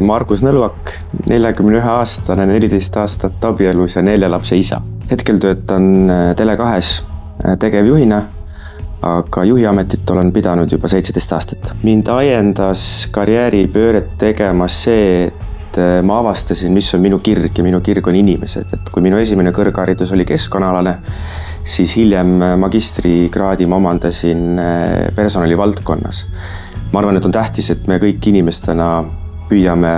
Margus Nõlvak, 41-aastane, 14 aastat abielus ja 4 lapse isa. Hetkel töötan Tele2-s tegevjuhina, aga juhiametit olen pidanud juba 17 aastat. Mind ajendas karjääripööret tegema see, et ma avastasin, mis on minu kirg ja minu kirg on inimesed. Et kui minu esimene kõrgharidus oli keskkonnaalane, siis hiljem magistrikraadi ma omandasin personali valdkonnas. Ma arvan, et on tähtis, et me kõik inimestena püüame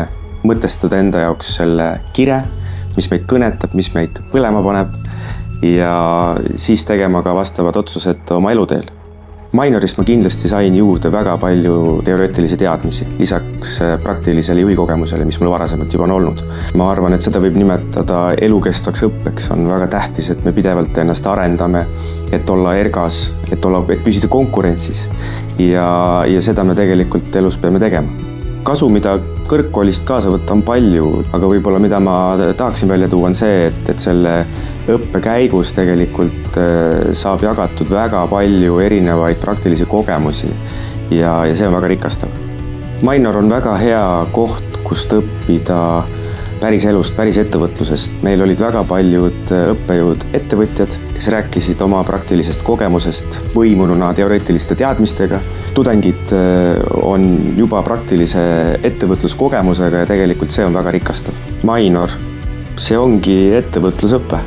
mõtestada enda jaoks selle kire, mis meid kõnetab, mis meid põlema paneb ja siis tegema ka vastavad otsused oma eluteel. Minorist ma kindlasti sain juurde väga palju teoreetilisi teadmisi, lisaks praktilisele juhikogemusele, mis mul varasemalt juba on olnud. Ma arvan, et seda võib nimetada elukestvaks õppeks. On väga tähtis, et me pidevalt ennast arendame, et olla ergas, et püsida konkurentsis ja seda me tegelikult elus peame tegema. Kasu, mida kõrgkoolist kaasa võtta on palju, aga võib-olla mida ma tahaksin välja tuua on see, et selle õppe käigus tegelikult saab jagatud väga palju erinevaid praktilisi kogemusi ja see on väga rikastav. Minor on väga hea koht, kust õppida päris elust, päris ettevõtlusest. Meil olid väga paljud õppejõud ettevõtjad, kes rääkisid oma praktilisest kogemusest võimununa teoreetiliste teadmistega. Tudengid on juba praktilise ettevõtluskogemusega ja tegelikult see on väga rikastav. Minor, see ongi ettevõtlusõpe.